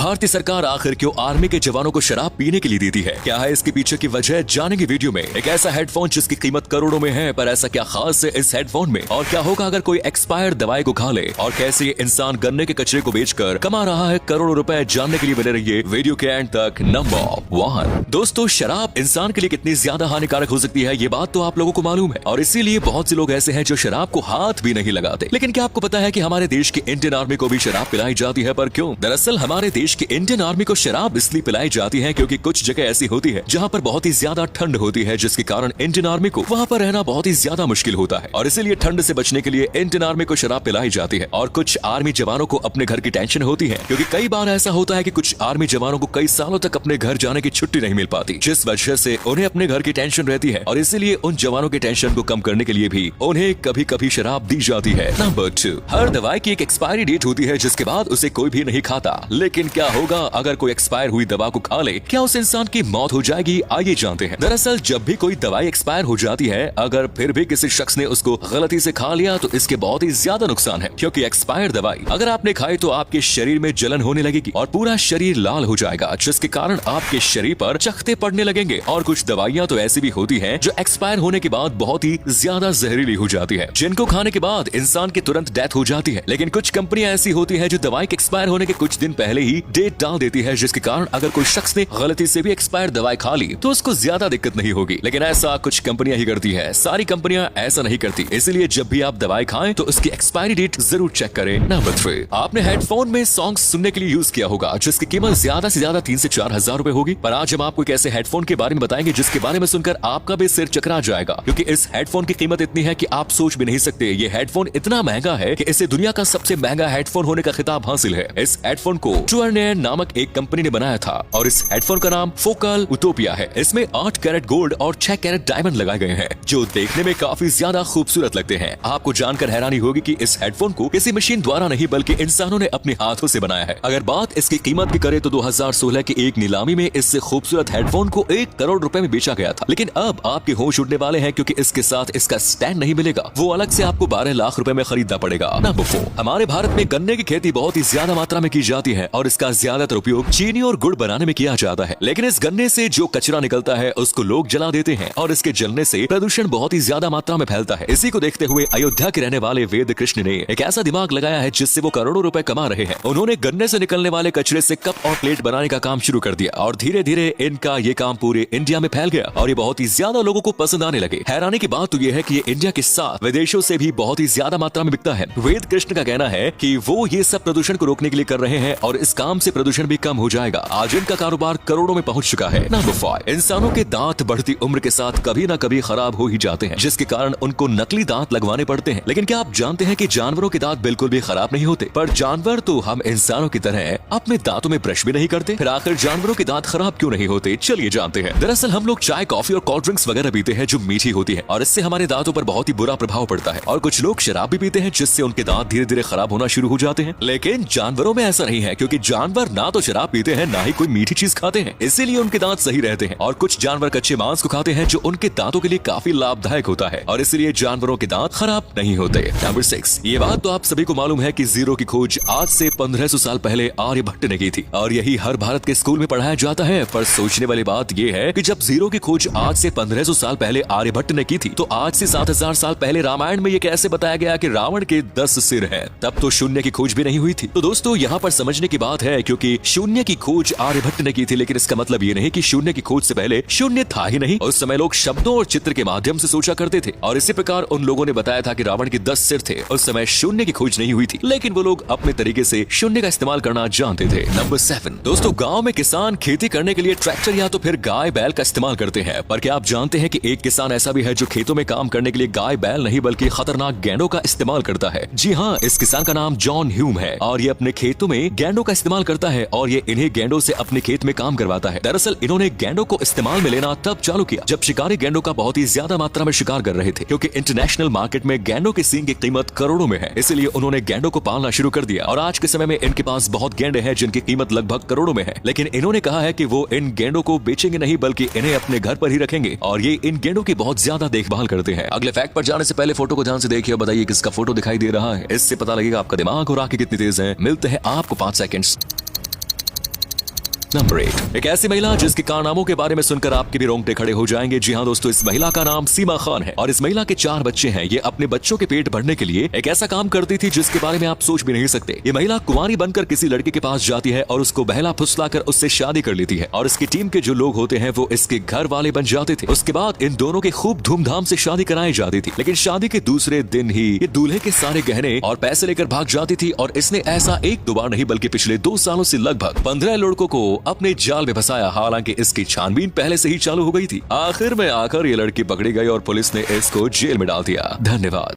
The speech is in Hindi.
भारतीय सरकार आखिर क्यों आर्मी के जवानों को शराब पीने के लिए देती है? क्या है इसके पीछे की वजह, जानेंगे वीडियो में। एक ऐसा हेडफोन जिसकी कीमत करोड़ों में है, पर ऐसा क्या खास है इस हेडफोन में? और क्या होगा अगर कोई एक्सपायर्ड दवाई को खा ले? और कैसे ये इंसान गन्ने के कचरे को बेचकर कमा रहा है करोड़ों रुपए? जानने के लिए बने रहिए वीडियो के एंड तक। नंबर 1, दोस्तों शराब इंसान के लिए कितनी ज्यादा हानिकारक हो सकती है ये बात तो आप लोगों को मालूम है, और इसीलिए बहुत से लोग ऐसे हैं जो शराब को हाथ भी नहीं लगाते। लेकिन क्या आपको पता है कि हमारे देश की इंडियन आर्मी को भी शराब पिलाई जाती है? पर क्यों? दरअसल हमारे देश की इंडियन आर्मी को शराब इसलिए पिलाई जाती है क्योंकि कुछ जगह ऐसी होती है जहां पर बहुत ही ज्यादा ठंड होती है, जिसके कारण इंडियन आर्मी को वहां पर रहना बहुत ही ज्यादा मुश्किल होता है, और इसीलिए ठंड से बचने के लिए इंडियन आर्मी को शराब पिलाई जाती है। और कुछ आर्मी जवानों को अपने घर की टेंशन होती है, क्योंकि कई बार ऐसा होता है कि कुछ आर्मी जवानों को कई सालों तक अपने घर जाने की छुट्टी नहीं मिल पाती, जिस वजह से उन्हें अपने घर की टेंशन रहती है, और इसीलिए उन जवानों की टेंशन को कम करने के लिए भी उन्हें कभी कभी शराब दी जाती है। नंबर 2, हर दवाई की एक एक्सपायरी डेट होती है जिसके बाद उसे कोई भी नहीं खाता। लेकिन क्या होगा अगर कोई एक्सपायर हुई दवा को खा ले? क्या उस इंसान की मौत हो जाएगी? आइए जानते हैं। दरअसल जब भी कोई दवाई एक्सपायर हो जाती है, अगर फिर भी किसी शख्स ने उसको गलती से खा लिया तो इसके बहुत ही ज्यादा नुकसान है, क्योंकि एक्सपायर दवाई अगर आपने खाई तो आपके शरीर में जलन होने लगेगी और पूरा शरीर लाल हो जाएगा, जिसके कारण आपके शरीर पर चकत्ते पड़ने लगेंगे। और कुछ दवाइयाँ तो ऐसी भी होती है जो एक्सपायर होने के बाद बहुत ही ज्यादा जहरीली हो जाती है, जिनको खाने के बाद इंसान की तुरंत डेथ हो जाती है। लेकिन कुछ कंपनियां ऐसी होती है जो दवाई के एक्सपायर होने के कुछ दिन पहले ही डेट डाल देती है, जिसके कारण अगर कोई शख्स ने गलती से भी एक्सपायर दवाई खा ली तो उसको ज्यादा दिक्कत नहीं होगी। लेकिन ऐसा कुछ कंपनियां ही करती है, सारी कंपनियां ऐसा नहीं करती। इसलिए जब भी आप दवाई खाएं तो उसकी एक्सपायरी डेट जरूर चेक करें। नंबर 3, आपने हेडफोन में सॉन्ग सुनने के लिए यूज किया होगा जिसकी कीमत ज्यादा से ज्यादा 3 से 4 हजार रुपए होगी। पर आज हम आपको एक ऐसे हेडफोन के बारे में बताएंगे जिसके बारे में सुनकर आपका भी सिर चकरा जाएगा, क्योंकि इस हेडफोन की कीमत इतनी है कि आप सोच भी नहीं सकते। ये हेडफोन इतना महंगा है कि इसे दुनिया का सबसे महंगा हेडफोन होने का खिताब हासिल है। इस हेडफोन को ट्रूअरनेयर नामक एक कंपनी ने बनाया था, और इस हेडफोन का नाम फोकल उटोपिया है। इसमें 8 कैरेट गोल्ड और 6 कैरेट डायमंड लगाए गए हैं, जो देखने में काफी ज्यादा खूबसूरत लगते हैं। आपको जानकर हैरानी होगी कि इस हेडफोन को किसी मशीन द्वारा नहीं बल्कि इंसानों ने अपने हाथों से बनाया है। अगर बात इसकी कीमत की करें तो 2016 की एक नीलामी में इससे खूबसूरत हेडफोन को 1 करोड़ रुपए में बेचा गया था। लेकिन अब आपके होश उड़ने वाले हैं, क्योंकि इसके साथ इसका स्टैंड नहीं मिलेगा, वो अलग से आपको 12 लाख रुपए में खरीदना पड़ेगा। नंबर 4, हमारे भारत में गन्ने की खेती बहुत ही ज्यादा मात्रा में की जाती है, और इसका ज्यादातर उपयोग चीनी और गुड़ बनाने में किया जाता है। लेकिन इस गन्ने से जो कचरा निकलता है उसको लोग जला देते हैं, और इसके जलने से प्रदूषण बहुत ही ज्यादा मात्रा में फैलता है। इसी को देखते हुए अयोध्या के रहने वाले वेद कृष्ण ने एक ऐसा दिमाग लगाया है जिससे वो करोड़ों रुपए कमा रहे हैं। उन्होंने गन्ने से निकलने वाले कचरे से कप और प्लेट बनाने का काम शुरू कर दिया, और धीरे धीरे इनका ये काम पूरे इंडिया में फैल गया, और ये बहुत ही ज्यादा लोगों को पसंद आने लगे। हैरानी की बात तो ये है कि ये इंडिया के साथ विदेशों से भी बहुत ही ज्यादा मात्रा में बिकता है। वेद कृष्ण का कहना है कि वो ये सब प्रदूषण को रोकने के लिए कर रहे हैं, और इस काम से प्रदूषण भी कम हो जाएगा। आज इनका कारोबार करोड़ों में पहुंच चुका है। नंबर 5, इंसानों के दांत बढ़ती उम्र के साथ कभी न कभी खराब हो ही जाते हैं, जिसके कारण उनको नकली दांत लगवाने पड़ते हैं। लेकिन क्या आप जानते हैं कि जानवरों के दांत बिल्कुल भी खराब नहीं होते? पर जानवर तो हम इंसानों की तरह अपने दांतों में ब्रश भी नहीं करते। फिर आखिर जानवरों के दांत खराब क्यों नहीं होते? चलिए जानते हैं। दरअसल हम लोग चाय, कॉफी और कोल्ड ड्रिंक्स वगैरह पीते हैं जो मीठी होती है, और इससे हमारे दांतों पर बहुत ही बुरा प्रभाव पड़ता है। और कुछ लोग शराब भी पीते हैं जिससे उनके दांत धीरे धीरे खराब होना शुरू हो जाते हैं। लेकिन जानवरों में ऐसा नहीं है, क्योंकि जानवर ना तो शराब पीते हैं ना ही कोई मीठी चीज खाते हैं, इसीलिए उनके दांत सही रहते हैं। और कुछ जानवर कच्चे मांस को खाते हैं जो उनके दांतों के लिए काफी लाभदायक होता है, और इसीलिए जानवरों के दांत खराब नहीं होते। नंबर 6, ये बात तो आप सभी को मालूम है कि जीरो की खोज आज से 1500 साल पहले आर्यभट्ट ने की थी, और यही हर भारत के स्कूल में पढ़ाया जाता है। पर सोचने वाली बात यह है कि जब जीरो की खोज आज से 1500 साल पहले आर्यभट्ट ने की थी, तो आज से 7000 साल पहले रामायण में ये कैसे बताया गया कि रावण के 10 सिर हैं? तब तो शून्य की खोज भी नहीं हुई थी। तो दोस्तों यहाँ पर समझने की बात है, क्योंकि शून्य की खोज आर्यभट्ट ने की थी, लेकिन इसका मतलब ये नहीं कि शून्य की खोज से पहले शून्य था ही नहीं। उस समय लोग शब्दों और चित्र के माध्यम से सोचा करते थे, और इसी प्रकार उन लोगों ने बताया था कि रावण के 10 सिर थे। उस समय शून्य की खोज नहीं हुई थी, लेकिन वो लोग अपने तरीके से शून्य का इस्तेमाल करना जानते थे। नंबर 7, दोस्तों गाँव में किसान खेती करने के लिए ट्रैक्टर या तो फिर गाय बैल का इस्तेमाल करते हैं। पर क्या आप जानते हैं कि एक किसान ऐसा भी है जो खेतों में काम करने के लिए गाय बैल नहीं बल्कि खतरनाक गैंडों का इस्तेमाल करता है? जी हाँ, इस किसान का नाम जॉन ह्यूम है, और ये अपने खेतों में गैंडों का इस्तेमाल करता है, और ये इन्हें गैंडों से अपने खेत में काम करवाता है। दरअसल इन्होंने गैंडों को इस्तेमाल में लेना तब चालू किया जब शिकारी गैंडों का बहुत ही ज्यादा मात्रा में शिकार कर रहे थे, क्योंकि इंटरनेशनल मार्केट में गैंडों के सींग की कीमत करोड़ों में है। इसलिए उन्होंने गैंडों को पालना शुरू कर दिया, और आज के समय में इनके पास बहुत गैंडे हैं जिनकी कीमत लगभग करोड़ों में है। लेकिन इन्होंने कहा है कि वो इन गैंडों को बेचेंगे नहीं बल्कि इन्हें अपने घर पर ही रखेंगे, और ये इन गैंडों की बहुत ज्यादा देखभाल करते हैं। अगले फैक्ट पर जाने से पहले फोटो को ध्यान से देखिए और बताइए किसका फोटो दिखाई दे रहा है। इससे पता लगेगा आपका दिमाग और आंखें कितनी तेज है। मिलते हैं आपको 5 सेकंड्स। नंबर 8, एक ऐसी महिला जिसके कारनामों के बारे में सुनकर आपके भी रोंगटे खड़े हो जाएंगे। जी हाँ दोस्तों, इस महिला का नाम सीमा खान है और इस महिला के 4 बच्चे हैं। ये अपने बच्चों के पेट भरने के लिए एक ऐसा काम करती थी जिसके बारे में आप सोच भी नहीं सकते। ये महिला कुंवारी बनकर किसी लड़के के पास जाती है और उसको बहला फुसलाकर उससे शादी कर लेती है और इसकी टीम के जो लोग होते हैं वो इसके घर वाले बन जाते थे। उसके बाद इन दोनों की खूब धूमधाम से शादी कराई जाती थी, लेकिन शादी के दूसरे दिन ही ये दूल्हे के सारे गहने और पैसे लेकर भाग जाती थी और इसने ऐसा 1-2 बार नहीं बल्कि पिछले 2 सालों से लगभग 15 लड़कों को अपने जाल में फंसाया। हालांकि इसकी छानबीन पहले से ही चालू हो गई थी। आखिर में आकर ये लड़की पकड़ी गई और पुलिस ने इसको जेल में डाल दिया। धन्यवाद।